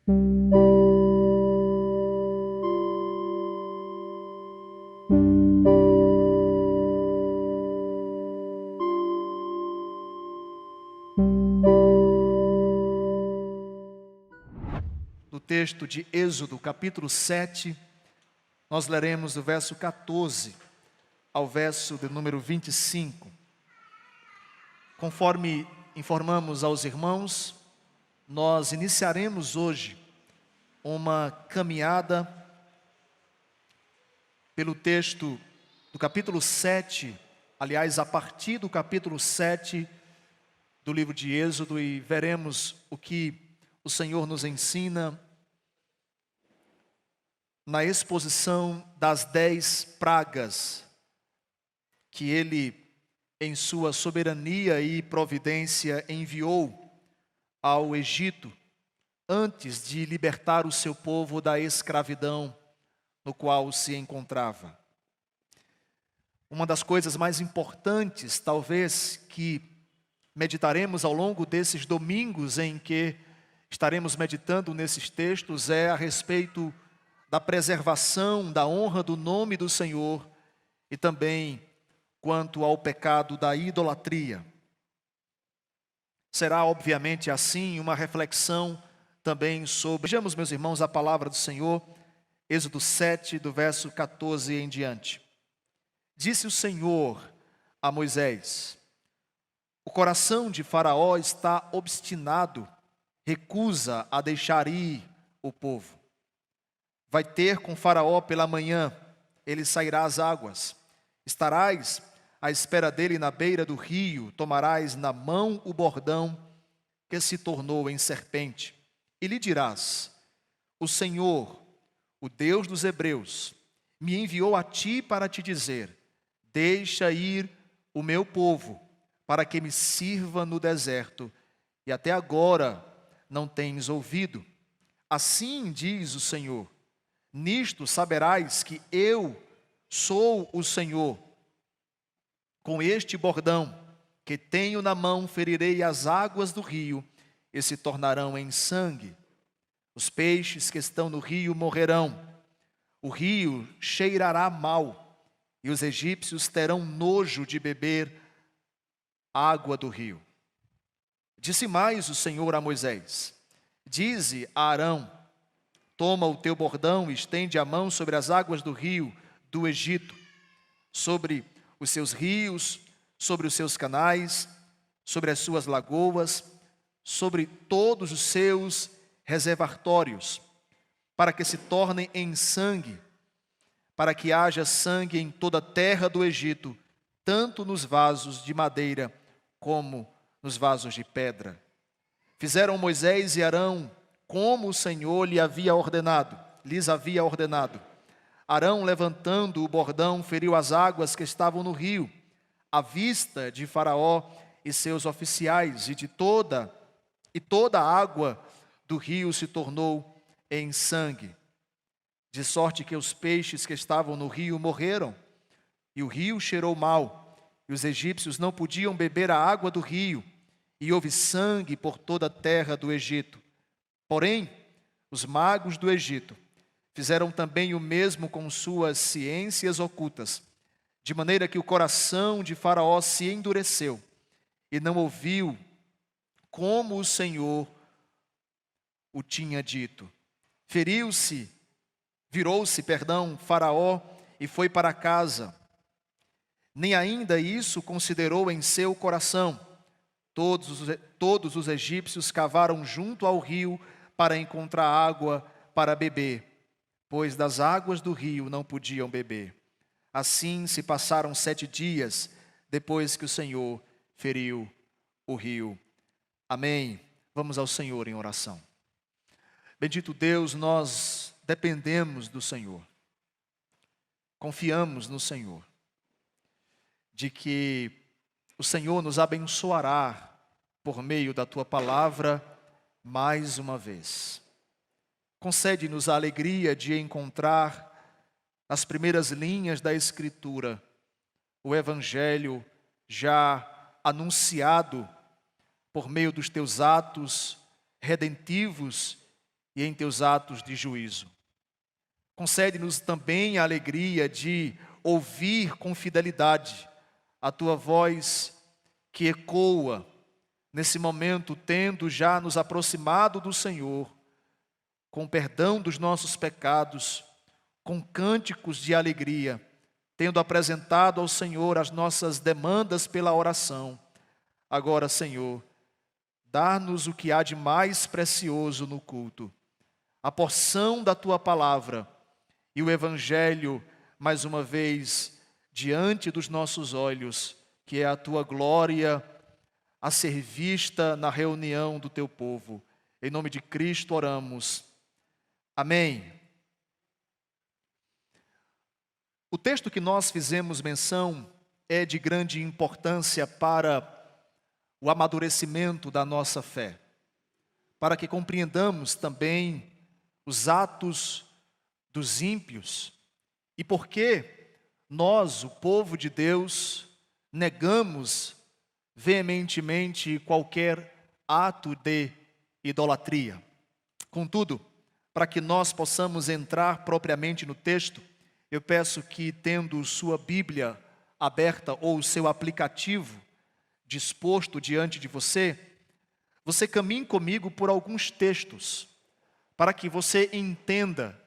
Do texto de Êxodo, capítulo 7, nós leremos do verso 14 ao verso de número 25. Conforme informamos aos irmãos, nós iniciaremos hoje uma caminhada pelo texto do capítulo 7, aliás, a partir do capítulo 7 do livro de Êxodo, e veremos o que o Senhor nos ensina na exposição das 10 pragas que Ele, em sua soberania e providência, enviou ao Egito, antes de libertar o seu povo da escravidão no qual se encontrava. Uma das coisas mais importantes, talvez, que meditaremos ao longo desses domingos em que estaremos meditando nesses textos, é a respeito da preservação da honra do nome do Senhor e também quanto ao pecado da idolatria. Será, obviamente, assim, uma reflexão também sobre... Vejamos, meus irmãos, a palavra do Senhor, Êxodo 7, do verso 14 em diante. Disse o Senhor a Moisés: o coração de Faraó está obstinado, recusa a deixar ir o povo. Vai ter com Faraó pela manhã, ele sairá às águas. Estarás à espera dele na beira do rio, tomarás na mão o bordão que se tornou em serpente. E lhe dirás: o Senhor, o Deus dos hebreus, me enviou a ti para te dizer: deixa ir o meu povo, para que me sirva no deserto, e até agora não tens ouvido. Assim diz o Senhor: nisto saberás que eu sou o Senhor. Com este bordão que tenho na mão ferirei as águas do rio e se tornarão em sangue. Os peixes que estão no rio morrerão. O rio cheirará mal e os egípcios terão nojo de beber água do rio. Disse mais o Senhor a Moisés: dize a Arão: toma o teu bordão e estende a mão sobre as águas do rio do Egito, sobre os seus rios, sobre os seus canais, sobre as suas lagoas, sobre todos os seus reservatórios, para que se tornem em sangue, para que haja sangue em toda a terra do Egito, tanto nos vasos de madeira como nos vasos de pedra. Fizeram Moisés e Arão como o Senhor lhes havia ordenado. Arão, levantando o bordão, feriu as águas que estavam no rio, à vista de Faraó e seus oficiais, e toda a água do rio se tornou em sangue, de sorte que os peixes que estavam no rio morreram, e o rio cheirou mal, e os egípcios não podiam beber a água do rio, e houve sangue por toda a terra do Egito. Porém, os magos do Egito fizeram também o mesmo com suas ciências ocultas, de maneira que o coração de Faraó se endureceu e não ouviu como o Senhor o tinha dito. Virou-se, Faraó e foi para casa. Nem ainda isso considerou em seu coração. Todos os egípcios cavaram junto ao rio para encontrar água para beber, pois das águas do rio não podiam beber. Assim se passaram 7 dias, depois que o Senhor feriu o rio. Amém. Vamos ao Senhor em oração. Bendito Deus, nós dependemos do Senhor. Confiamos no Senhor, de que o Senhor nos abençoará por meio da Tua palavra mais uma vez. Concede-nos a alegria de encontrar nas primeiras linhas da Escritura o Evangelho já anunciado por meio dos Teus atos redentivos e em teus atos de juízo. Concede-nos também a alegria de ouvir com fidelidade a tua voz que ecoa nesse momento, tendo já nos aproximado do Senhor, com perdão dos nossos pecados, com cânticos de alegria, tendo apresentado ao Senhor as nossas demandas pela oração. Agora, Senhor, dá-nos o que há de mais precioso no culto, a porção da tua palavra e o Evangelho, mais uma vez, diante dos nossos olhos, que é a tua glória a ser vista na reunião do teu povo. Em nome de Cristo oramos. Amém. O texto que nós fizemos menção é de grande importância para o amadurecimento da nossa fé, para que compreendamos também os atos dos ímpios e por que nós, o povo de Deus, negamos veementemente qualquer ato de idolatria. Contudo, para que nós possamos entrar propriamente no texto, eu peço que, tendo sua Bíblia aberta ou o seu aplicativo disposto diante de você, você caminhe comigo por alguns textos, para que você entenda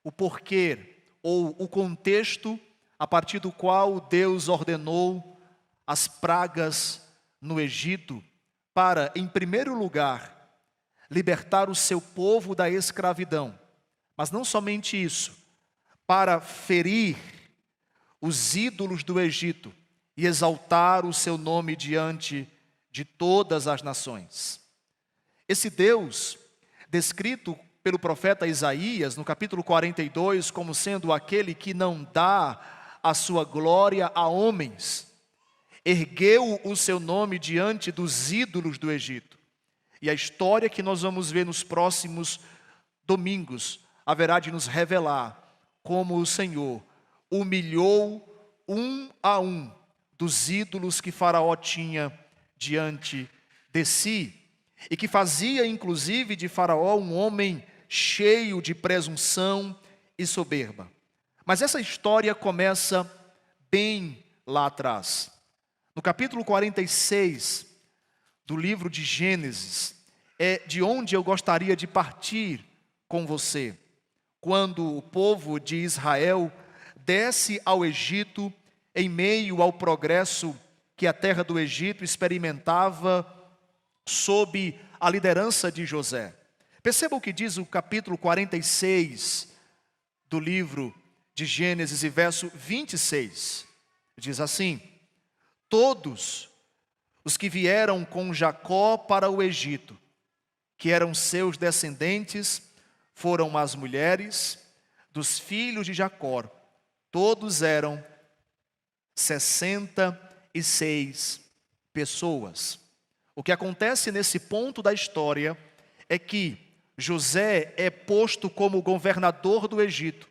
o porquê ou o contexto a partir do qual Deus ordenou as pragas no Egito para, em primeiro lugar, libertar o seu povo da escravidão. Mas não somente isso, para ferir os ídolos do Egito e exaltar o seu nome diante de todas as nações. Esse Deus, descrito pelo profeta Isaías, no capítulo 42, como sendo aquele que não dá a sua glória a homens, ergueu o seu nome diante dos ídolos do Egito. E a história que nós vamos ver nos próximos domingos haverá de nos revelar como o Senhor humilhou um a um dos ídolos que Faraó tinha diante de si, e que fazia inclusive de Faraó um homem cheio de presunção e soberba. Mas essa história começa bem lá atrás. No capítulo 46 do livro de Gênesis, é de onde eu gostaria de partir com você, quando o povo de Israel desce ao Egito em meio ao progresso que a terra do Egito experimentava sob a liderança de José. Perceba o que diz o capítulo 46 do livro de Gênesis e verso 26. Diz assim: todos os que vieram com Jacó para o Egito, que eram seus descendentes, foram as mulheres dos filhos de Jacó. Todos eram 66 pessoas. O que acontece nesse ponto da história é que José é posto como governador do Egito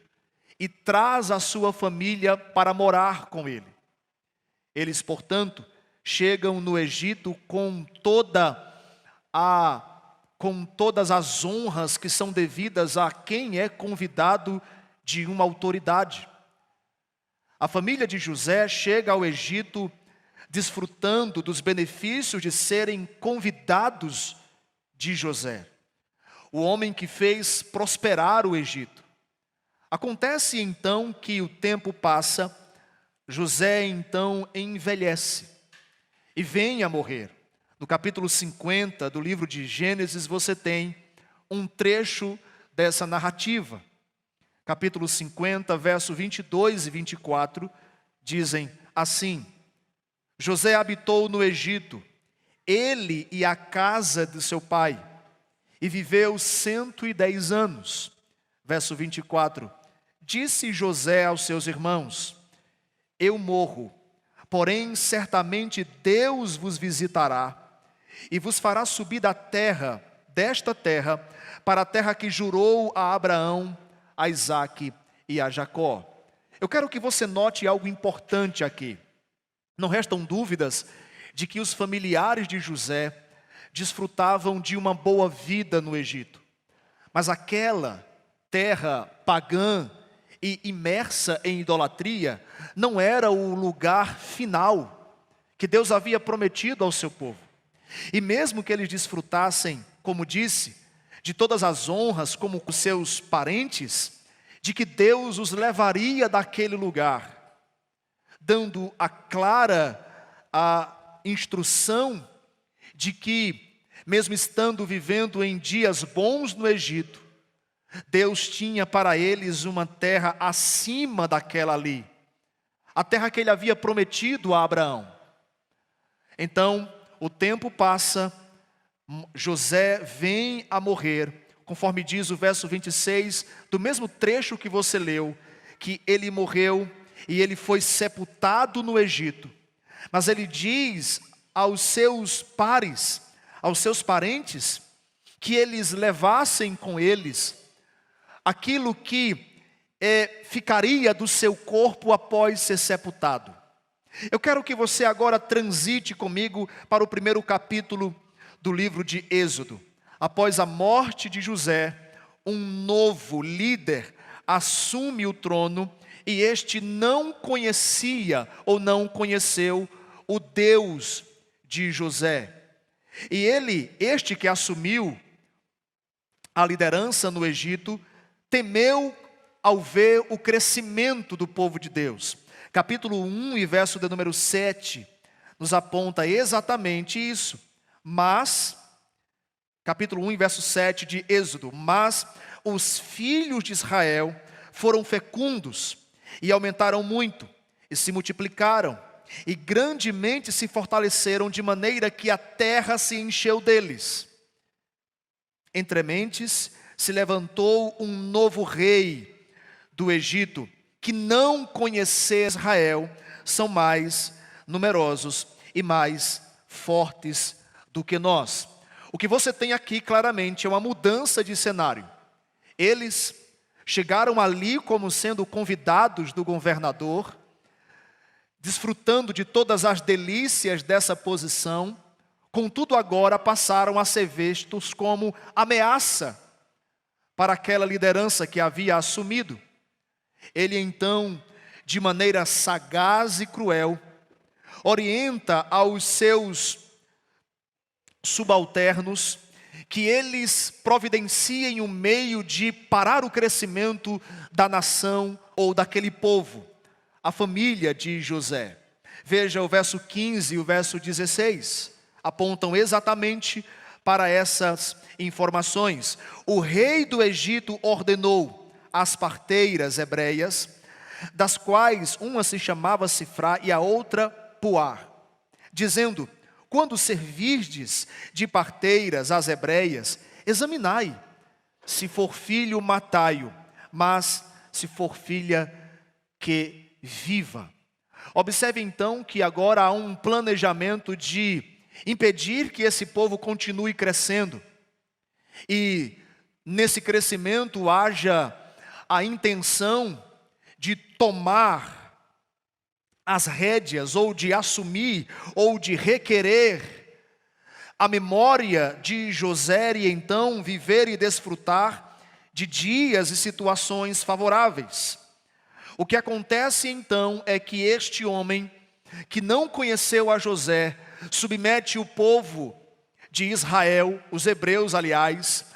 e traz a sua família para morar com ele. Eles, portanto, chegam no Egito com todas as honras que são devidas a quem é convidado de uma autoridade. A família de José chega ao Egito desfrutando dos benefícios de serem convidados de José, o homem que fez prosperar o Egito. Acontece então que o tempo passa, José então envelhece e vem a morrer. No capítulo 50 do livro de Gênesis você tem um trecho dessa narrativa. Capítulo 50, verso 22 e 24, dizem assim: José habitou no Egito, ele e a casa de seu pai, e viveu 110 anos. Verso 24, disse José aos seus irmãos: eu morro, porém certamente Deus vos visitará, e vos fará subir desta terra, para a terra que jurou a Abraão, a Isaque e a Jacó. Eu quero que você note algo importante aqui. Não restam dúvidas de que os familiares de José desfrutavam de uma boa vida no Egito. Mas aquela terra pagã e imersa em idolatria não era o lugar final que Deus havia prometido ao seu povo. E mesmo que eles desfrutassem, como disse, de todas as honras como os seus parentes, de que Deus os levaria daquele lugar, dando a instrução de que, mesmo estando vivendo em dias bons no Egito, Deus tinha para eles uma terra acima daquela ali, a terra que ele havia prometido a Abraão. Então, o tempo passa, José vem a morrer, conforme diz o verso 26, do mesmo trecho que você leu, que ele morreu e ele foi sepultado no Egito. Mas ele diz aos seus pares, aos seus parentes, que eles levassem com eles aquilo que ficaria do seu corpo após ser sepultado. Eu quero que você agora transite comigo para o primeiro capítulo do livro de Êxodo. Após a morte de José, um novo líder assume o trono e este não conhecia ou não conheceu o Deus de José. E este que assumiu a liderança no Egito, temeu ao ver o crescimento do povo de Deus. Capítulo 1 e verso de número 7 nos aponta exatamente isso. Mas, capítulo 1 e verso 7 de Êxodo, mas os filhos de Israel foram fecundos e aumentaram muito, e se multiplicaram, e grandemente se fortaleceram, de maneira que a terra se encheu deles. Entre mentes se levantou um novo rei do Egito, que não conhecia Israel, são mais numerosos e mais fortes do que nós. O que você tem aqui claramente é uma mudança de cenário. Eles chegaram ali como sendo convidados do governador, desfrutando de todas as delícias dessa posição, contudo agora passaram a ser vistos como ameaça para aquela liderança que havia assumido. Ele então, de maneira sagaz e cruel, orienta aos seus subalternos que eles providenciem um meio de parar o crescimento da nação ou daquele povo, a família de José. Veja o verso 15 e o verso 16, apontam exatamente para essas informações. O rei do Egito ordenou as parteiras hebreias, das quais uma se chamava Sifrá e a outra Puá, dizendo: quando servirdes de parteiras às hebreias, examinai, se for filho, matai-o, mas se for filha, que viva. Observe então que agora há um planejamento de impedir que esse povo continue crescendo, e nesse crescimento haja a intenção de tomar as rédeas, ou de assumir, ou de requerer a memória de José e então viver e desfrutar de dias e situações favoráveis. O que acontece então é que este homem, que não conheceu a José, submete o povo de Israel, os hebreus aliás,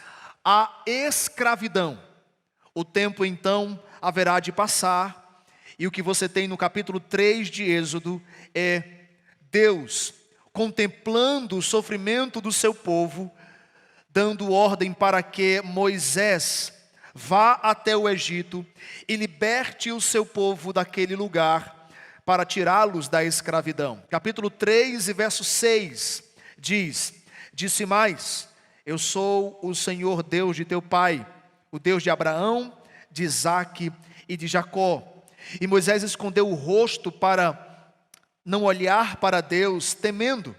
à escravidão. O tempo então haverá de passar, e o que você tem no capítulo 3 de Êxodo é Deus contemplando o sofrimento do seu povo, dando ordem para que Moisés vá até o Egito e liberte o seu povo daquele lugar para tirá-los da escravidão. Capítulo 3 e verso 6 diz: disse mais: eu sou o Senhor Deus de teu pai, o Deus de Abraão, de Isaque e de Jacó. E Moisés escondeu o rosto para não olhar para Deus, temendo.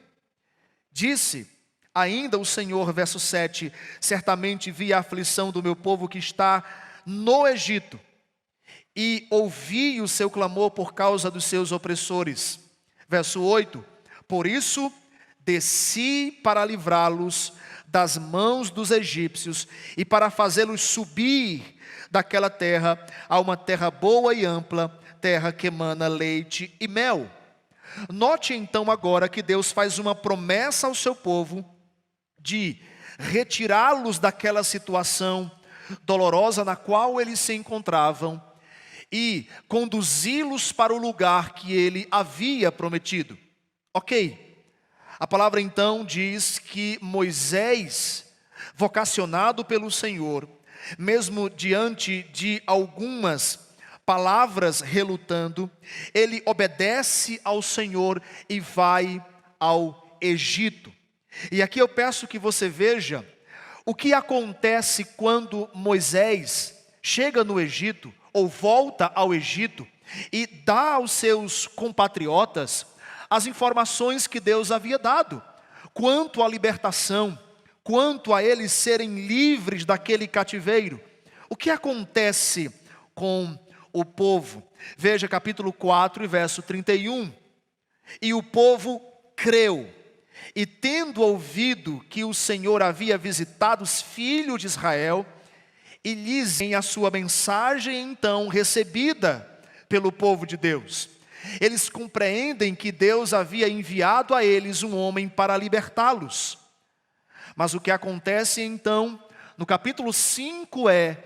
Disse ainda o Senhor, verso 7, certamente vi a aflição do meu povo que está no Egito, e ouvi o seu clamor por causa dos seus opressores. Verso 8, por isso desci para livrá-los das mãos dos egípcios e para fazê-los subir daquela terra a uma terra boa e ampla, terra que emana leite e mel. Note então agora que Deus faz uma promessa ao seu povo de retirá-los daquela situação dolorosa na qual eles se encontravam e conduzi-los para o lugar que ele havia prometido. Ok, a palavra então diz que Moisés, vocacionado pelo Senhor, mesmo diante de algumas palavras relutando, ele obedece ao Senhor e vai ao Egito. E aqui eu peço que você veja o que acontece quando Moisés chega no Egito, ou volta ao Egito, e dá aos seus compatriotas as informações que Deus havia dado, quanto à libertação, quanto a eles serem livres daquele cativeiro. O que acontece com o povo? Veja capítulo 4 e verso 31. E o povo creu, e tendo ouvido que o Senhor havia visitado os filhos de Israel, e lhes em a sua mensagem então recebida pelo povo de Deus, eles compreendem que Deus havia enviado a eles um homem para libertá-los. Mas o que acontece então, no capítulo 5 é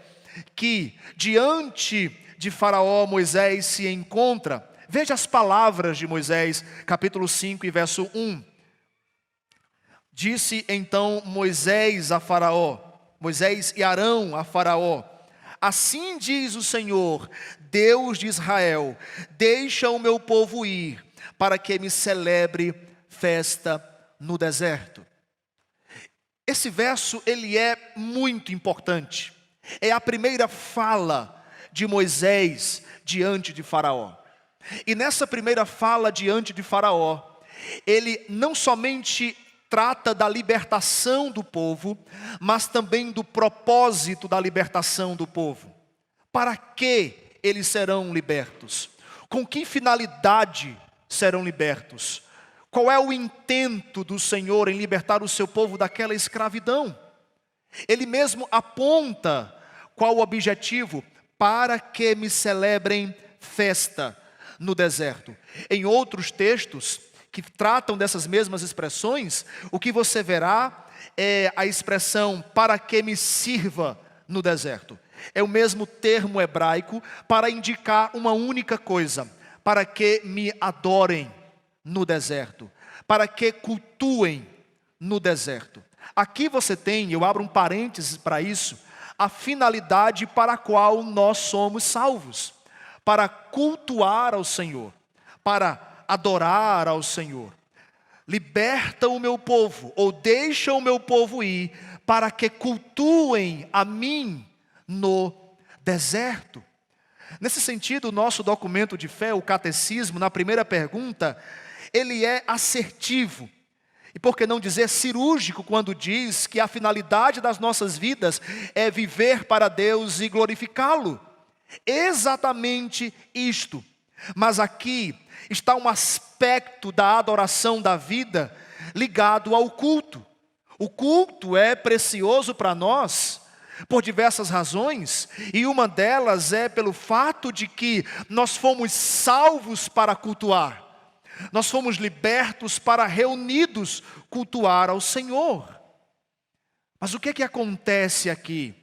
que diante de Faraó Moisés se encontra. Veja as palavras de Moisés, capítulo 5 e verso 1. Disse então Moisés a Faraó, Moisés e Arão a Faraó: assim diz o Senhor, Deus de Israel, deixa o meu povo ir, para que me celebre festa no deserto. Esse verso, ele é muito importante. É a primeira fala de Moisés diante de Faraó. E nessa primeira fala diante de Faraó, ele não somente trata da libertação do povo, mas também do propósito da libertação do povo. Para que eles serão libertos? Com que finalidade serão libertos? Qual é o intento do Senhor em libertar o seu povo daquela escravidão? Ele mesmo aponta qual o objetivo: para que me celebrem festa no deserto. Em outros textos que tratam dessas mesmas expressões, o que você verá é a expressão para que me sirva no deserto. É o mesmo termo hebraico para indicar uma única coisa: para que me adorem no deserto, para que cultuem no deserto. Aqui você tem, eu abro um parênteses para isso, a finalidade para a qual nós somos salvos: para cultuar ao Senhor, para adorar ao Senhor. Liberta o meu povo, ou deixa o meu povo ir, para que cultuem a mim no deserto. Nesse sentido, o nosso documento de fé, o catecismo, na primeira pergunta, ele é assertivo, e por que não dizer cirúrgico, quando diz que a finalidade das nossas vidas é viver para Deus e glorificá-lo. Exatamente isto. Mas aqui está um aspecto da adoração da vida ligado ao culto. O culto é precioso para nós por diversas razões, e uma delas é pelo fato de que nós fomos salvos para cultuar. Nós fomos libertos para reunidos cultuar ao Senhor. Mas o que é que acontece aqui?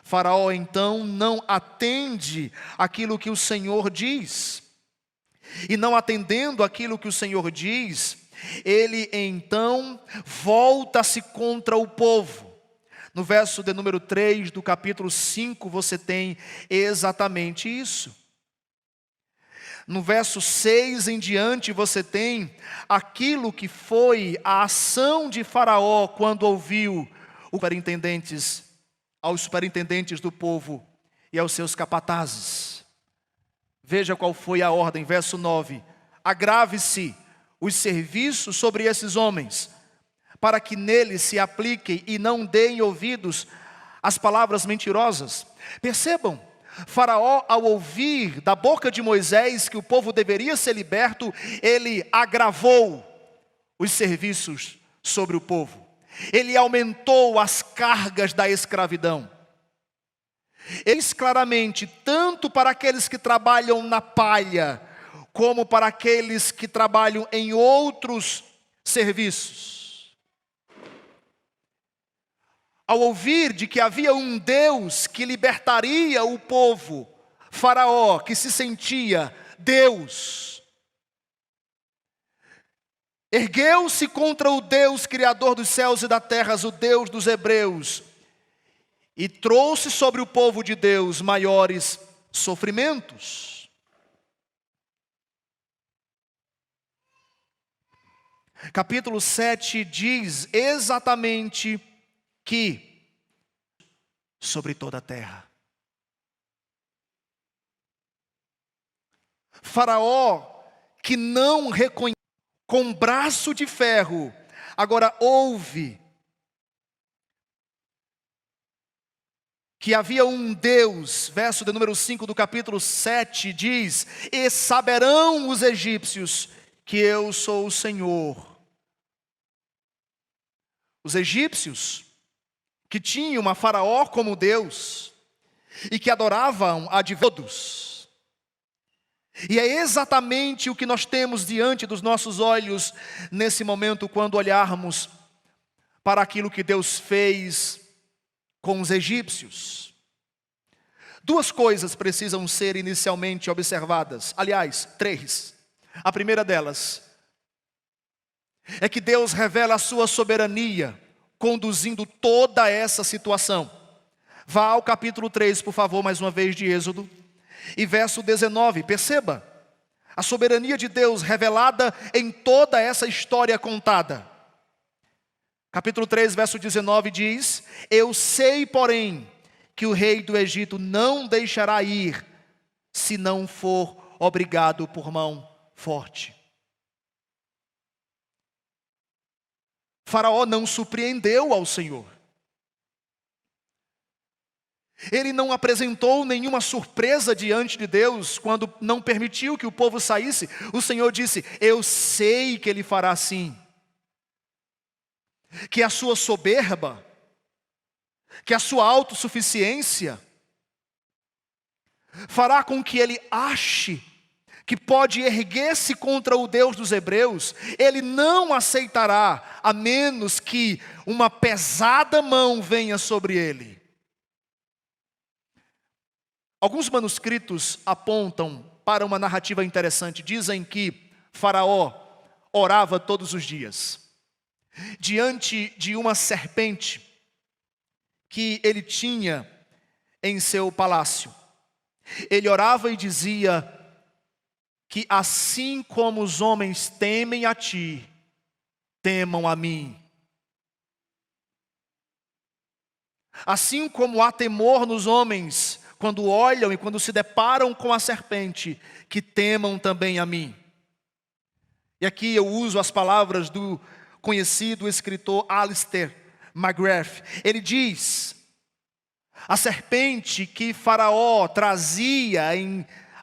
Faraó então não atende aquilo que o Senhor diz. E não atendendo aquilo que o Senhor diz, ele então volta-se contra o povo. No verso de número 3 do capítulo 5 você tem exatamente isso. No verso 6 em diante você tem aquilo que foi a ação de Faraó quando ouviu aos superintendentes do povo e aos seus capatazes. Veja qual foi a ordem, verso 9: agrave-se os serviços sobre esses homens, para que neles se apliquem e não deem ouvidos às palavras mentirosas. Percebam, Faraó, ao ouvir da boca de Moisés que o povo deveria ser liberto, ele agravou os serviços sobre o povo. ele aumentou as cargas da escravidão. Ele diz claramente, tanto para aqueles que trabalham na palha, como para aqueles que trabalham em outros serviços. Ao ouvir de que havia um Deus que libertaria o povo, Faraó, que se sentia Deus, ergueu-se contra o Deus criador dos céus e da terra, o Deus dos hebreus, e trouxe sobre o povo de Deus maiores sofrimentos. Capítulo 7 diz exatamente que sobre toda a terra. Faraó, que não reconhece, com braço de ferro, agora ouve que havia um Deus, verso de número 5 do capítulo 7 diz: e saberão os egípcios que eu sou o Senhor. Os egípcios, que tinham a Faraó como Deus, e que adoravam a todos. E é exatamente o que nós temos diante dos nossos olhos, nesse momento, quando olharmos para aquilo que Deus fez com os egípcios. Duas coisas precisam ser inicialmente observadas, aliás, três. A primeira delas é que Deus revela a sua soberania, conduzindo toda essa situação. Vá ao capítulo 3, por favor, mais uma vez, de Êxodo, e verso 19, perceba, a soberania de Deus revelada em toda essa história contada. Capítulo 3, verso 19 diz: eu sei, porém, que o rei do Egito não deixará ir, se não for obrigado por mão forte. Faraó não surpreendeu ao Senhor. Ele não apresentou nenhuma surpresa diante de Deus quando não permitiu que o povo saísse. O Senhor disse: eu sei que Ele fará assim. Que a sua soberba, que a sua autossuficiência fará com que ele ache que pode erguer-se contra o Deus dos hebreus. Ele não aceitará, a menos que uma pesada mão venha sobre ele. Alguns manuscritos apontam para uma narrativa interessante. Dizem que Faraó orava todos os dias, diante de uma serpente que ele tinha em seu palácio. Ele orava e dizia que assim como os homens temem a ti, temam a mim. Assim como há temor nos homens quando olham e quando se deparam com a serpente, que temam também a mim. E aqui eu uso as palavras do conhecido escritor Alistair McGrath. Ele diz: a serpente que Faraó trazia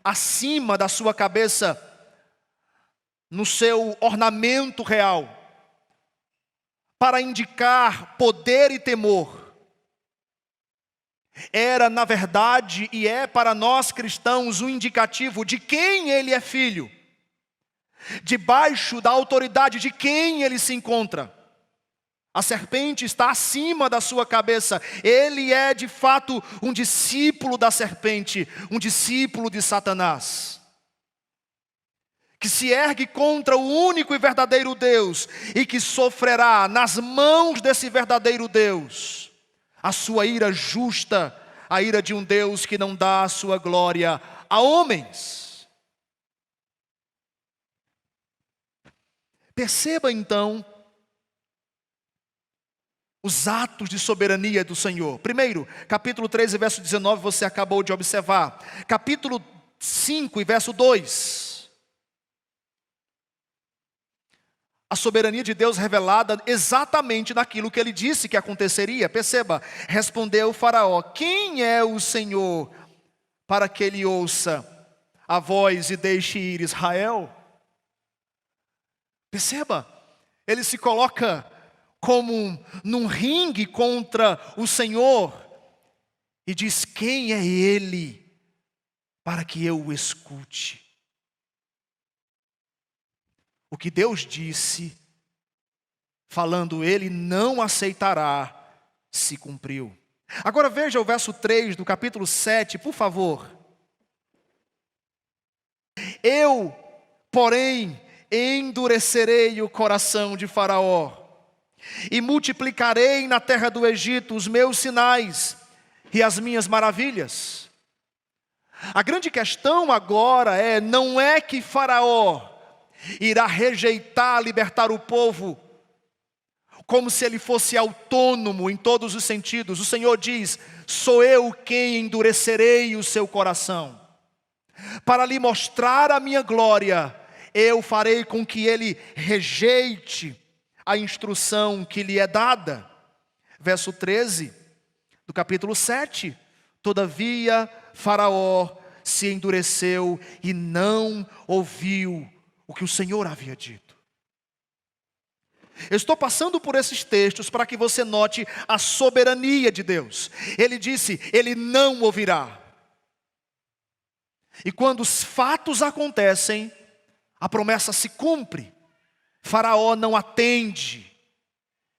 acima da sua cabeça, no seu ornamento real, para indicar poder e temor, era, na verdade, e é para nós cristãos, um indicativo de quem ele é filho, debaixo da autoridade de quem ele se encontra. A serpente está acima da sua cabeça. Ele é de fato um discípulo da serpente, um discípulo de Satanás, que se ergue contra o único e verdadeiro Deus, e que sofrerá nas mãos desse verdadeiro Deus a sua ira justa, a ira de um Deus que não dá a sua glória a homens. Perceba então os atos de soberania do Senhor. Primeiro, capítulo 13, verso 19, você acabou de observar. Capítulo 5 e verso 2. A soberania de Deus revelada exatamente naquilo que ele disse que aconteceria. Perceba, respondeu Faraó: quem é o Senhor para que ele ouça a voz e deixe ir Israel? Perceba, ele se coloca como num ringue contra o Senhor, e diz: quem é Ele para que eu o escute? O que Deus disse, falando Ele não aceitará, se cumpriu. Agora veja o verso 3 do capítulo 7, por favor. Eu, porém, endurecerei o coração de Faraó, e multiplicarei na terra do Egito os meus sinais e as minhas maravilhas. A grande questão agora não é que Faraó irá rejeitar, libertar o povo, como se ele fosse autônomo em todos os sentidos. O Senhor diz: sou eu quem endurecerei o seu coração. Para lhe mostrar a minha glória, eu farei com que ele rejeite a instrução que lhe é dada. Verso 13 do capítulo 7. Todavia Faraó se endureceu e não ouviu o que o Senhor havia dito. Eu estou passando por esses textos para que você note a soberania de Deus. Ele disse: Ele não ouvirá. E quando os fatos acontecem, a promessa se cumpre. Faraó não atende.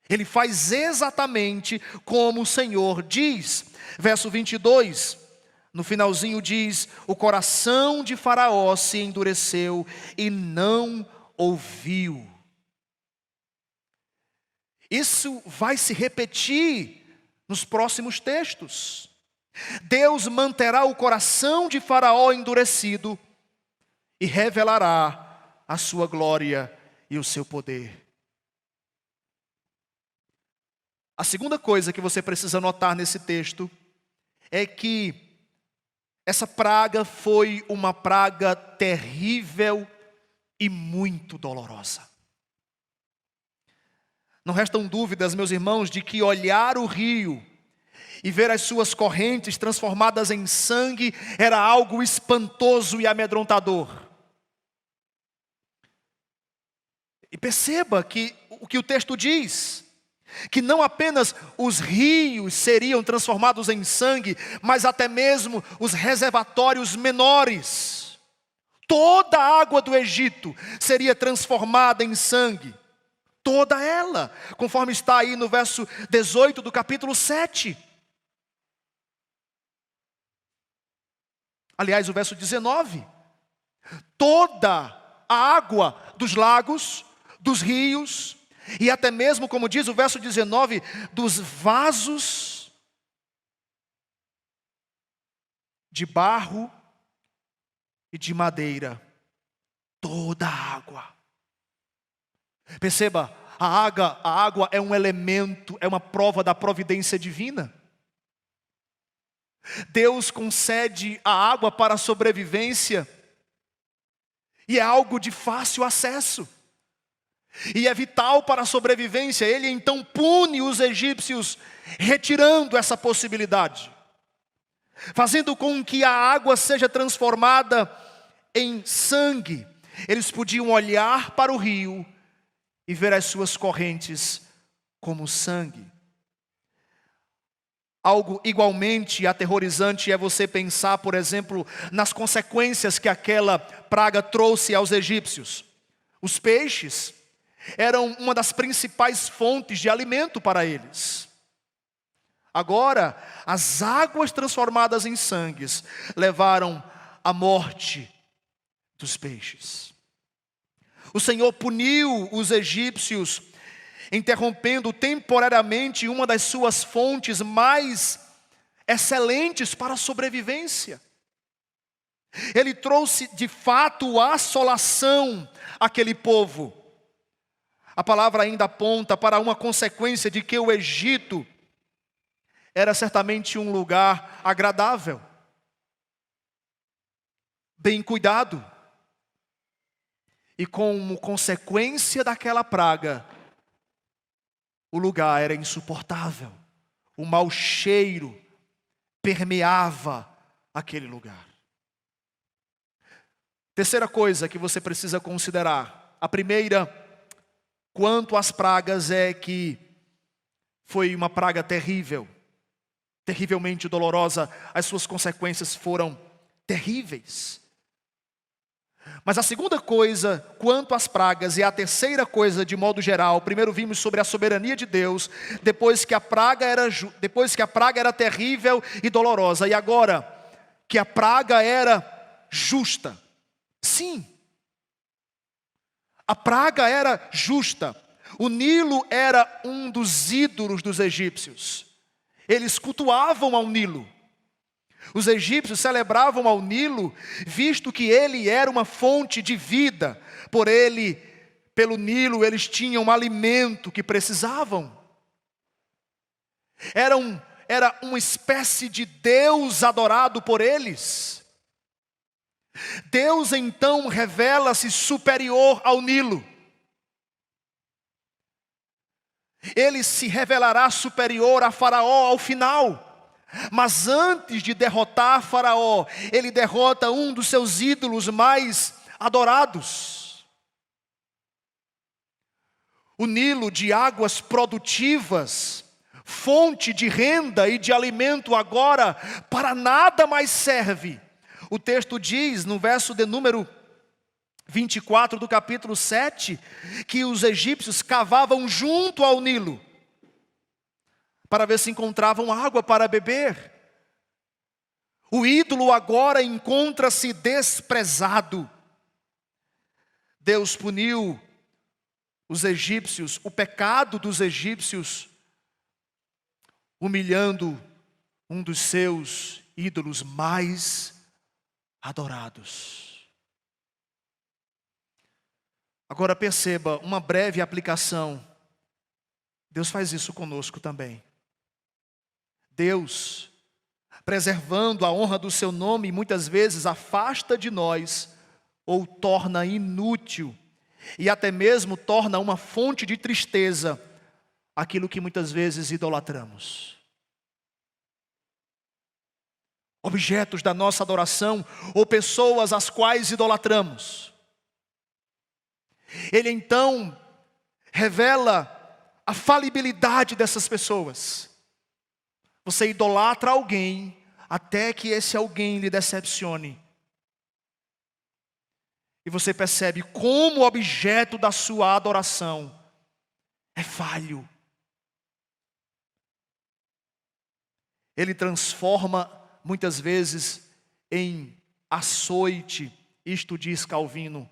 Ele faz exatamente como o Senhor diz. Verso 22, no finalzinho diz: o coração de Faraó se endureceu e não ouviu. Isso vai se repetir nos próximos textos. Deus manterá o coração de Faraó endurecido e revelará a sua glória e o seu poder. A segunda coisa que você precisa notar nesse texto é que essa praga foi uma praga terrível e muito dolorosa. Não restam dúvidas, meus irmãos, de que olhar o rio e ver as suas correntes transformadas em sangue era algo espantoso e amedrontador. E perceba que o que o texto diz, que não apenas os rios seriam transformados em sangue, mas até mesmo os reservatórios menores. Toda a água do Egito seria transformada em sangue. Toda ela, conforme está aí no verso 18 do capítulo 7. Aliás, o verso 19. Toda a água dos lagos, dos rios, e até mesmo, como diz o verso 19, dos vasos de barro e de madeira. Toda a água. Perceba, a água é um elemento, é uma prova da providência divina. Deus concede a água para a sobrevivência, e é algo de fácil acesso, e é vital para a sobrevivência. Ele então pune os egípcios, retirando essa possibilidade, fazendo com que a água seja transformada em sangue. Eles podiam olhar para o rio e ver as suas correntes como sangue. Algo igualmente aterrorizante é você pensar, por exemplo, nas consequências que aquela praga trouxe aos egípcios. Os peixes eram uma das principais fontes de alimento para eles. Agora, as águas transformadas em sangues levaram à morte dos peixes. O Senhor puniu os egípcios, interrompendo temporariamente uma das suas fontes mais excelentes para a sobrevivência. Ele trouxe de fato assolação àquele povo. A palavra ainda aponta para uma consequência de que o Egito era certamente um lugar agradável, bem cuidado. E como consequência daquela praga, o lugar era insuportável. O mau cheiro permeava aquele lugar. Terceira coisa que você precisa considerar. A primeira, quanto às pragas, é que foi uma praga terrível, terrivelmente dolorosa. As suas consequências foram terríveis. Mas a segunda coisa, quanto às pragas, e a terceira coisa, de modo geral, primeiro vimos sobre a soberania de Deus, depois que a praga era terrível e dolorosa, e agora que a praga era justa. Sim, a praga era justa. O Nilo era um dos ídolos dos egípcios. Eles cultuavam ao Nilo. Os egípcios celebravam ao Nilo, visto que ele era uma fonte de vida. Pelo Nilo, eles tinham um alimento que precisavam. Era uma espécie de Deus adorado por eles. Deus então revela-se superior ao Nilo. Ele se revelará superior a Faraó ao final. Mas antes de derrotar Faraó, ele derrota um dos seus ídolos mais adorados. O Nilo, de águas produtivas, fonte de renda e de alimento, agora para nada mais serve. O texto diz, no verso de número 24 do capítulo 7, que os egípcios cavavam junto ao Nilo, para ver se encontravam água para beber. O ídolo agora encontra-se desprezado. Deus puniu os egípcios, o pecado dos egípcios, humilhando um dos seus ídolos mais adorados. Agora perceba, uma breve aplicação. Deus faz isso conosco também. Deus, preservando a honra do seu nome, muitas vezes afasta de nós ou torna inútil e até mesmo torna uma fonte de tristeza aquilo que muitas vezes idolatramos. Objetos da nossa adoração ou pessoas às quais idolatramos. Ele então revela a falibilidade dessas pessoas. Você idolatra alguém até que esse alguém lhe decepcione. E você percebe como o objeto da sua adoração é falho. Ele transforma muitas vezes em açoite, isto diz Calvino,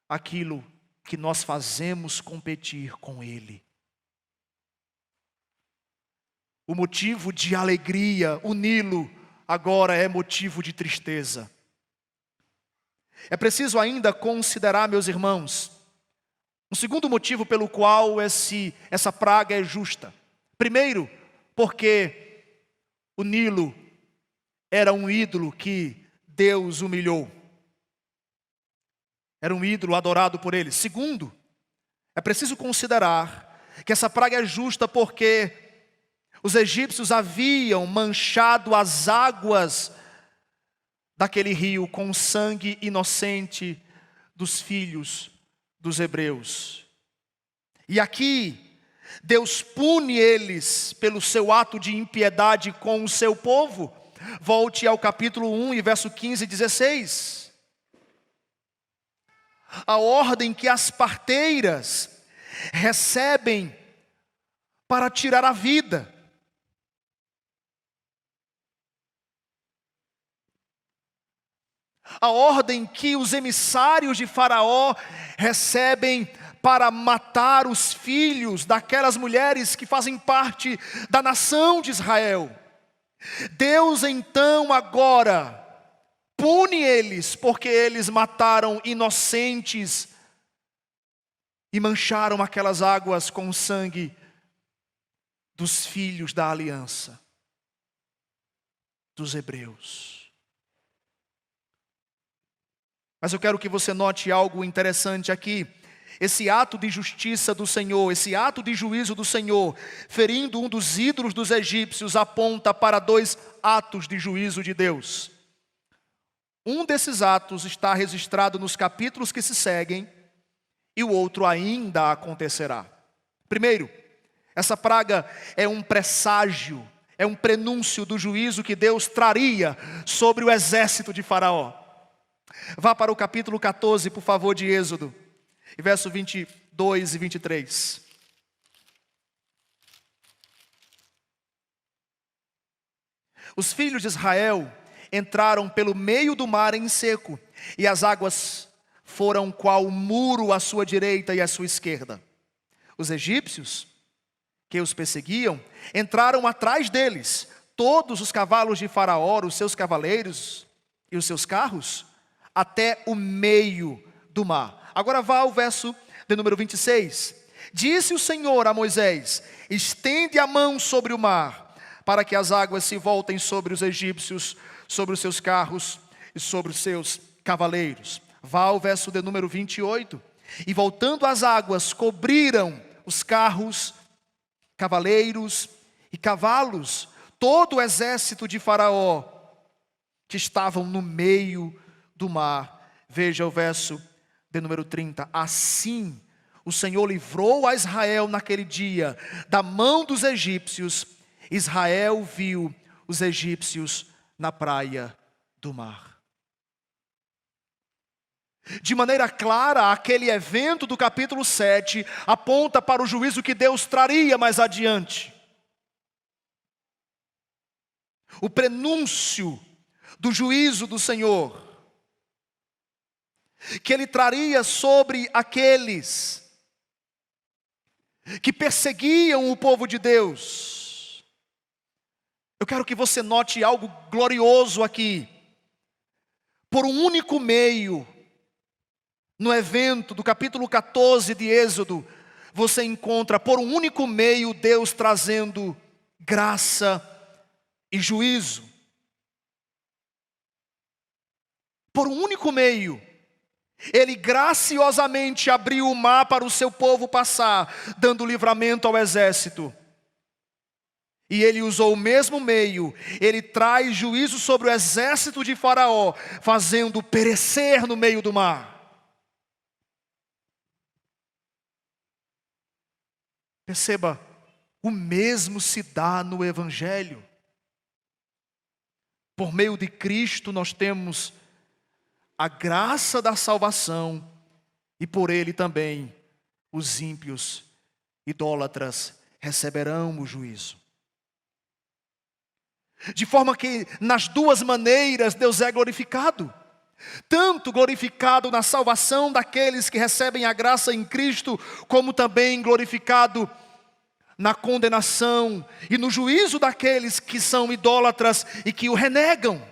aquilo que nós fazemos competir com ele. O motivo de alegria, o Nilo, agora é motivo de tristeza. É preciso ainda considerar, meus irmãos, um segundo motivo pelo qual essa praga é justa. Primeiro, porque o Nilo era um ídolo que Deus humilhou. Era um ídolo adorado por ele. Segundo, é preciso considerar que essa praga é justa porque os egípcios haviam manchado as águas daquele rio com o sangue inocente dos filhos dos hebreus. E aqui, Deus pune eles pelo seu ato de impiedade com o seu povo. Volte ao capítulo 1 e verso 15 e 16. A ordem que as parteiras recebem para tirar a vida. A ordem que os emissários de Faraó recebem para matar os filhos daquelas mulheres que fazem parte da nação de Israel. Deus então agora pune eles porque eles mataram inocentes e mancharam aquelas águas com o sangue dos filhos da aliança, dos hebreus. Mas eu quero que você note algo interessante aqui. Esse ato de justiça do Senhor, esse ato de juízo do Senhor, ferindo um dos ídolos dos egípcios, aponta para dois atos de juízo de Deus. Um desses atos está registrado nos capítulos que se seguem, e o outro ainda acontecerá. Primeiro, Essa praga é um presságio, é um prenúncio do juízo que Deus traria sobre o exército de Faraó. Vá para o capítulo 14, por favor, de Êxodo, verso 22 e 23. Os filhos de Israel entraram pelo meio do mar em seco, e as águas foram qual muro à sua direita e à sua esquerda. Os egípcios, que os perseguiam, entraram atrás deles. Todos os cavalos de Faraó, os seus cavaleiros e os seus carros, até o meio do mar. Agora vá ao verso de número 26. Disse o Senhor a Moisés: estende a mão sobre o mar, para que as águas se voltem sobre os egípcios, sobre os seus carros e sobre os seus cavaleiros. Vá ao verso de número 28. E voltando as águas, cobriram os carros, cavaleiros e cavalos, todo o exército de Faraó, que estavam no meio do mar. Veja o verso de número 30. Assim o Senhor livrou a Israel naquele dia da mão dos egípcios. Israel viu os egípcios na praia do mar. De maneira clara, aquele evento do capítulo 7 aponta para o juízo que Deus traria mais adiante. O prenúncio do juízo do Senhor, que Ele traria sobre aqueles que perseguiam o povo de Deus. Eu quero que você note algo glorioso aqui. Por um único meio, no evento do capítulo 14 de Êxodo, você encontra por um único meio Deus trazendo graça e juízo. Por um único meio, Ele graciosamente abriu o mar para o seu povo passar, dando livramento ao exército. E Ele usou o mesmo meio, Ele traz juízo sobre o exército de Faraó, fazendo perecer no meio do mar. Perceba, o mesmo se dá no Evangelho. Por meio de Cristo nós temos a graça da salvação, e por Ele também os ímpios, idólatras, receberão o juízo. De forma que nas duas maneiras Deus é glorificado. Tanto glorificado na salvação daqueles que recebem a graça em Cristo, como também glorificado na condenação e no juízo daqueles que são idólatras e que o renegam.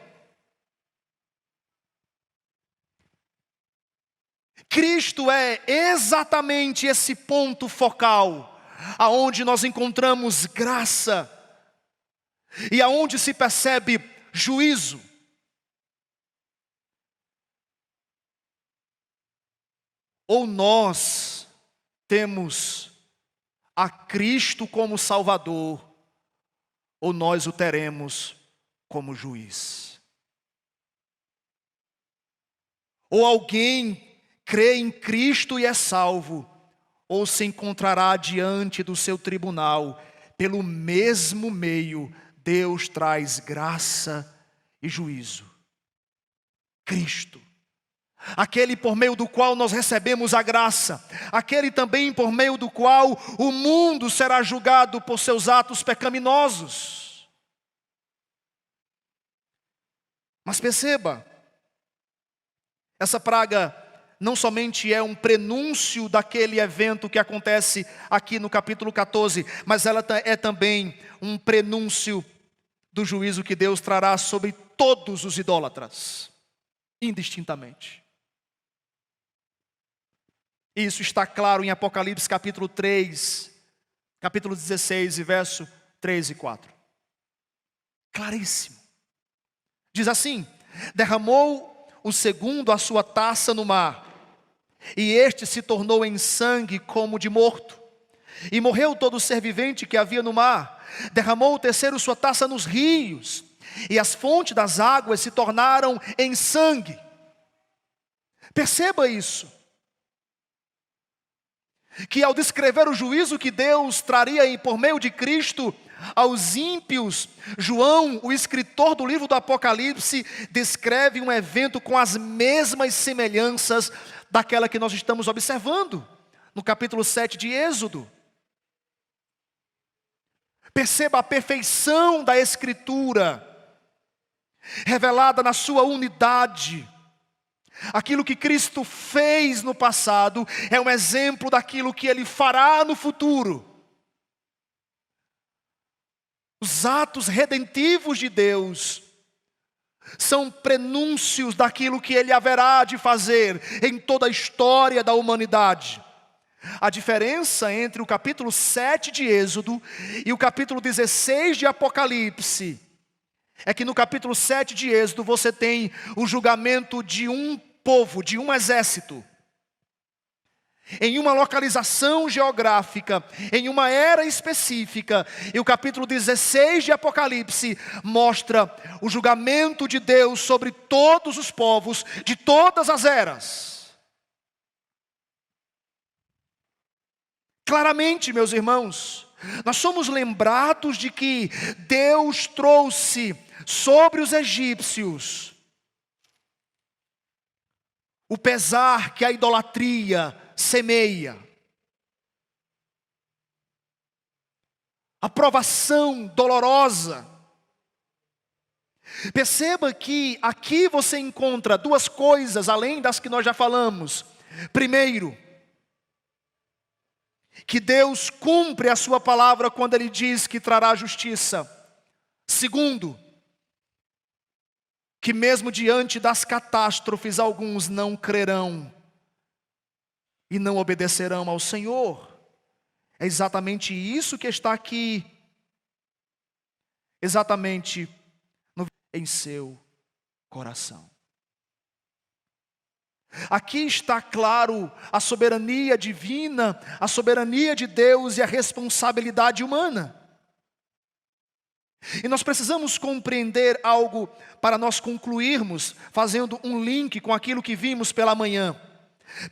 Cristo é exatamente esse ponto focal, aonde nós encontramos graça e aonde se percebe juízo. Ou nós temos a Cristo como Salvador, ou nós o teremos como juiz. Ou alguém crê em Cristo e é salvo, ou se encontrará diante do seu tribunal. Pelo mesmo meio, Deus traz graça e juízo. Cristo. Aquele por meio do qual nós recebemos a graça, aquele também por meio do qual o mundo será julgado por seus atos pecaminosos. Mas perceba, essa praga não somente é um prenúncio daquele evento que acontece aqui no capítulo 14, mas ela é também um prenúncio do juízo que Deus trará sobre todos os idólatras, indistintamente. Isso está claro em Apocalipse capítulo 3, capítulo 16 e verso 3 e 4. Claríssimo. Diz assim: derramou o segundo a sua taça no mar, e este se tornou em sangue como de morto. E morreu todo ser vivente que havia no mar. Derramou o terceiro sua taça nos rios, e as fontes das águas se tornaram em sangue. Perceba isso. que ao descrever o juízo que Deus traria por meio de Cristo aos ímpios, João, o escritor do livro do Apocalipse, descreve um evento com as mesmas semelhanças daquela que nós estamos observando no capítulo 7 de Êxodo. Perceba a perfeição da Escritura, revelada na sua unidade. Aquilo que Cristo fez no passado é um exemplo daquilo que Ele fará no futuro. Os atos redentivos de Deus são prenúncios daquilo que Ele haverá de fazer em toda a história da humanidade. A diferença entre o capítulo 7 de Êxodo e o capítulo 16 de Apocalipse é que no capítulo 7 de Êxodo você tem o julgamento de um povo, de um exército, em uma localização geográfica, em uma era específica. E o capítulo 16 de Apocalipse mostra o julgamento de Deus sobre todos os povos, de todas as eras. Claramente, meus irmãos, nós somos lembrados de que Deus trouxe sobre os egípcios o pesar que a idolatria semeia, a provação dolorosa. Perceba que aqui você encontra duas coisas, além das que nós já falamos. Primeiro, que Deus cumpre a sua palavra quando Ele diz que trará justiça. Segundo, que mesmo diante das catástrofes, alguns não crerão e não obedecerão ao Senhor. É exatamente isso que está aqui, exatamente em seu coração. Aqui está claro a soberania divina, a soberania de Deus e a responsabilidade humana. E nós precisamos compreender algo para nós concluirmos, fazendo um link com aquilo que vimos pela manhã.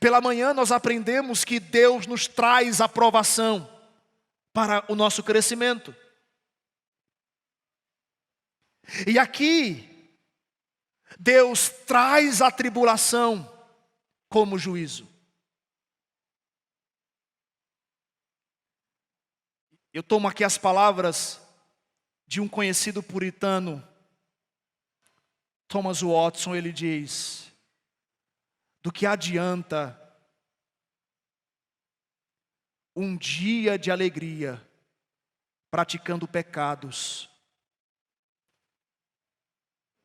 Pela manhã nós aprendemos que Deus nos traz aprovação para o nosso crescimento. E aqui, Deus traz a tribulação como juízo. Eu tomo aqui as palavras de um conhecido puritano, Thomas Watson. Ele diz: do que adianta um dia de alegria praticando pecados,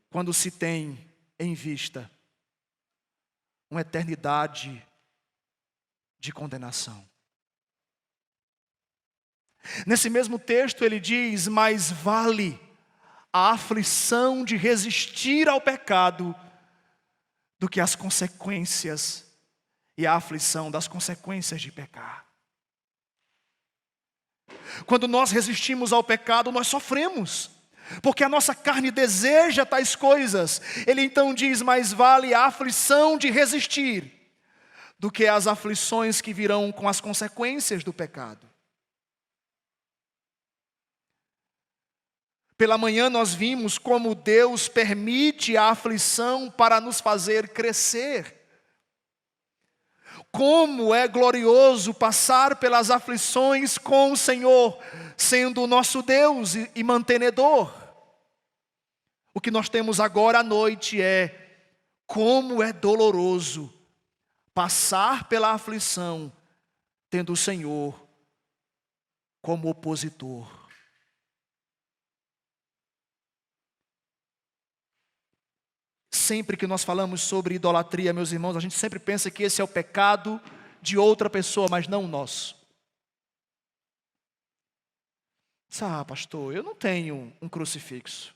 quando se tem em vista uma eternidade de condenação. Nesse mesmo texto ele diz: mais vale a aflição de resistir ao pecado do que as consequências e a aflição das consequências de pecar. Quando nós resistimos ao pecado, nós sofremos, porque a nossa carne deseja tais coisas. Ele então diz: mais vale a aflição de resistir do que as aflições que virão com as consequências do pecado. Pela manhã nós vimos como Deus permite a aflição para nos fazer crescer. Como é glorioso passar pelas aflições com o Senhor, sendo o nosso Deus e mantenedor. O que nós temos agora à noite é como é doloroso passar pela aflição, tendo o Senhor como opositor. Sempre que nós falamos sobre idolatria, meus irmãos, a gente sempre pensa que esse é o pecado de outra pessoa, mas não o nosso. Pastor, eu não tenho um crucifixo.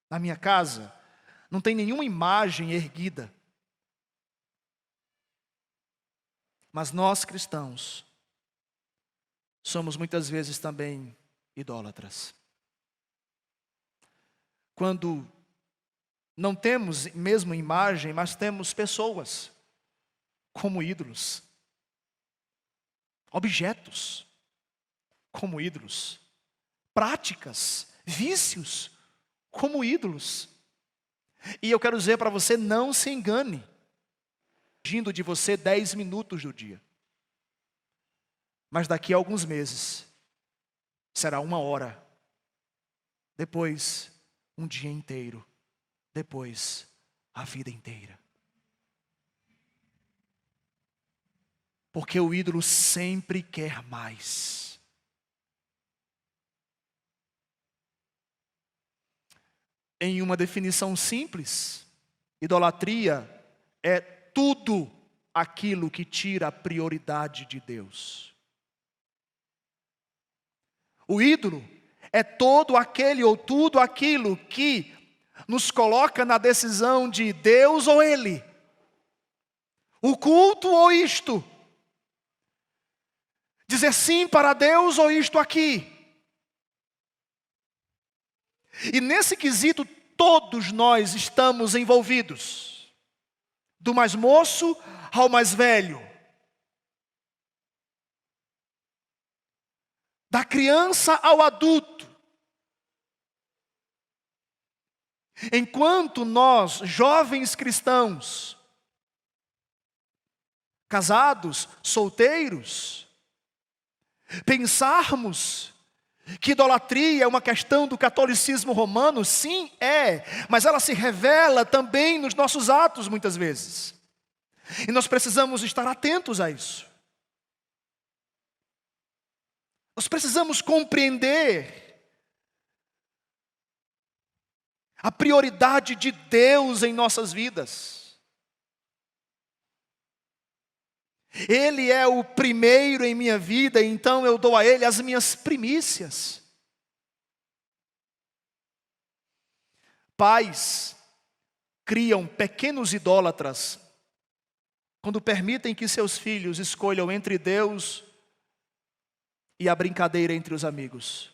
Na minha casa, não tem nenhuma imagem erguida. Mas nós cristãos somos muitas vezes também idólatras. Quando não temos mesmo imagem, mas temos pessoas como ídolos. objetos como ídolos, práticas, vícios como ídolos. E eu quero dizer para você, não se engane, exigindo de você 10 minutos do dia. Mas daqui a alguns meses, será 1 hora, depois um dia inteiro, depois a vida inteira. Porque o ídolo sempre quer mais. Em uma definição simples, idolatria é tudo aquilo que tira a prioridade de Deus. O ídolo é todo aquele ou tudo aquilo que nos coloca na decisão de Deus ou Ele, o culto ou isto, dizer sim para Deus ou isto aqui. E nesse quesito todos nós estamos envolvidos, do mais moço ao mais velho, da criança ao adulto. Enquanto nós, jovens cristãos, casados, solteiros, pensarmos que idolatria é uma questão do catolicismo romano, sim, é, mas ela se revela também nos nossos atos muitas vezes. E nós precisamos estar atentos a isso. Nós precisamos compreender a prioridade de Deus em nossas vidas. Ele é o primeiro em minha vida, então eu dou a Ele as minhas primícias. Pais criam pequenos idólatras quando permitem que seus filhos escolham entre Deus e a brincadeira entre os amigos.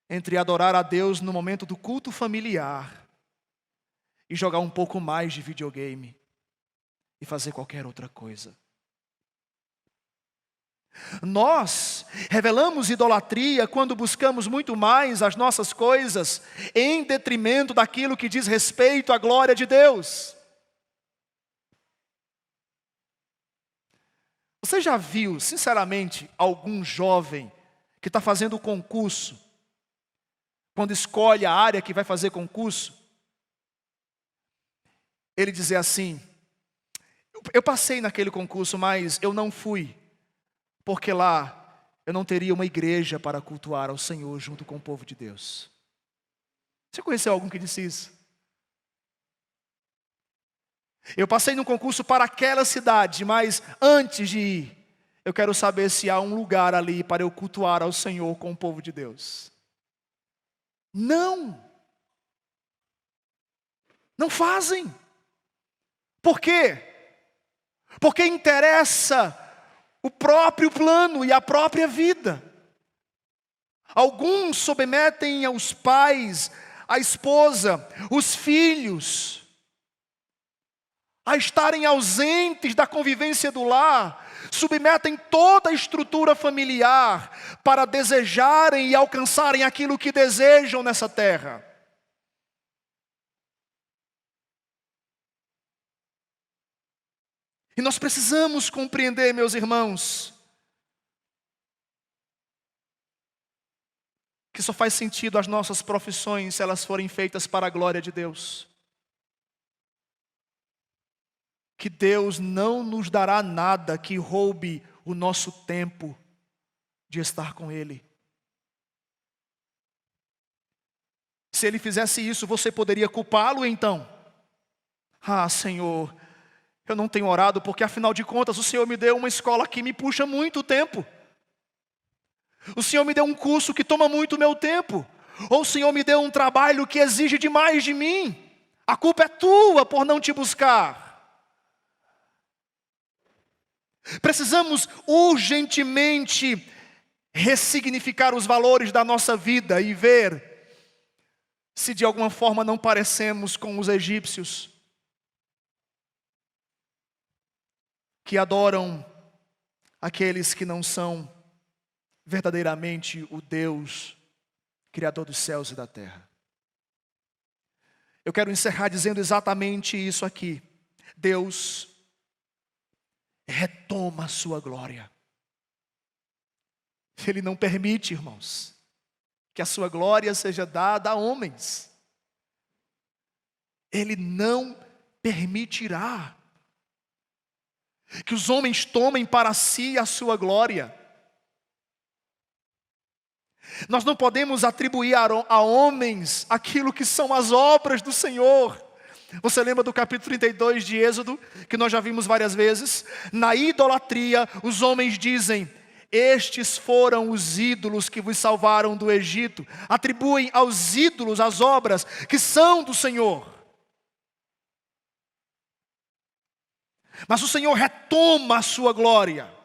Entre adorar a Deus no momento do culto familiar e jogar um pouco mais de videogame e fazer qualquer outra coisa. Nós revelamos idolatria quando buscamos muito mais as nossas coisas em detrimento daquilo que diz respeito à glória de Deus. Você já viu, sinceramente, algum jovem que está fazendo concurso, quando escolhe a área que vai fazer concurso, ele dizer assim: eu passei naquele concurso, mas eu não fui, porque lá eu não teria uma igreja para cultuar ao Senhor junto com o povo de Deus. Você conheceu algum que disse isso? Eu passei num concurso para aquela cidade, mas antes de ir, eu quero saber se há um lugar ali para eu cultuar ao Senhor com o povo de Deus. Não fazem. Por quê? Porque interessa o próprio plano e a própria vida. Alguns submetem aos pais, a esposa, os filhos, a estarem ausentes da convivência do lar, submetem toda a estrutura familiar para desejarem e alcançarem aquilo que desejam nessa terra. E nós precisamos compreender, meus irmãos, que só faz sentido as nossas profissões se elas forem feitas para a glória de Deus. Que Deus não nos dará nada que roube o nosso tempo de estar com Ele. Se Ele fizesse isso, você poderia culpá-lo então? Ah, Senhor, eu não tenho orado porque afinal de contas o Senhor me deu uma escola que me puxa muito tempo. O Senhor me deu um curso que toma muito meu tempo. Ou o Senhor me deu um trabalho que exige demais de mim. A culpa é tua por não te buscar. Precisamos urgentemente ressignificar os valores da nossa vida e ver se de alguma forma não parecemos com os egípcios, que adoram aqueles que não são verdadeiramente o Deus, Criador dos céus e da terra. Eu quero encerrar dizendo exatamente isso aqui. Deus retoma a sua glória. Ele não permite, irmãos, que a sua glória seja dada a homens. Ele não permitirá que os homens tomem para si a sua glória. Nós não podemos atribuir a homens aquilo que são as obras do Senhor. Você lembra do capítulo 32 de Êxodo, que nós já vimos várias vezes? Na idolatria, os homens dizem: estes foram os ídolos que vos salvaram do Egito. Atribuem aos ídolos as obras que são do Senhor. Mas o Senhor retoma a sua glória.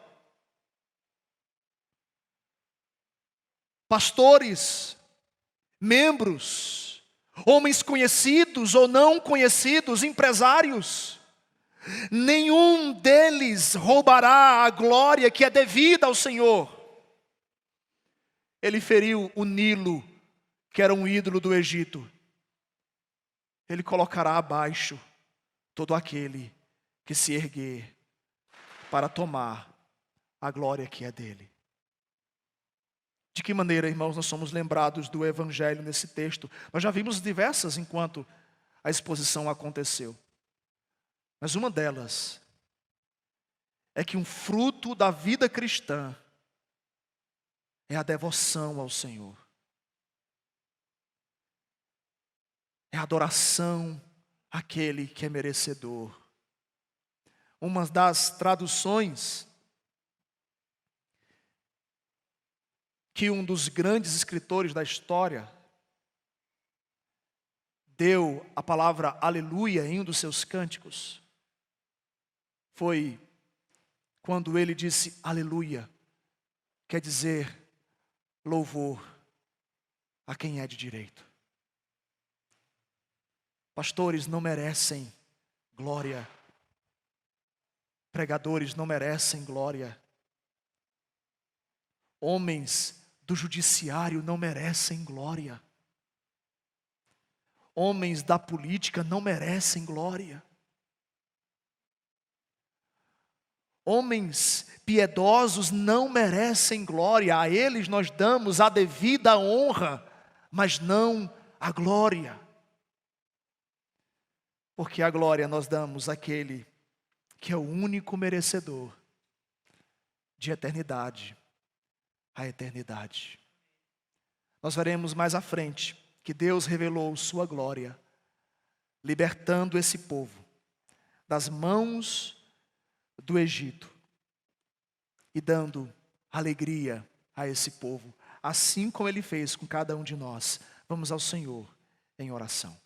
Pastores, membros, homens conhecidos ou não conhecidos, empresários, nenhum deles roubará a glória que é devida ao Senhor. Ele feriu o Nilo, que era um ídolo do Egito. Ele colocará abaixo todo aquele que se erguer para tomar a glória que é dele. De que maneira, irmãos, nós somos lembrados do Evangelho nesse texto? Nós já vimos diversas enquanto a exposição aconteceu. Mas uma delas é que um fruto da vida cristã é a devoção ao Senhor. É a adoração àquele que é merecedor. Uma das traduções que um dos grandes escritores da história deu a palavra aleluia em um dos seus cânticos foi quando ele disse aleluia, quer dizer louvor a quem é de direito. Pastores não merecem glória, pregadores não merecem glória, homens do judiciário não merecem glória, homens da política não merecem glória, homens piedosos não merecem glória. A eles nós damos a devida honra, mas não a glória, porque a glória nós damos àquele que é o único merecedor de eternidade a eternidade. Nós veremos mais à frente que Deus revelou sua glória, libertando esse povo das mãos do Egito e dando alegria a esse povo, assim como Ele fez com cada um de nós. Vamos ao Senhor em oração.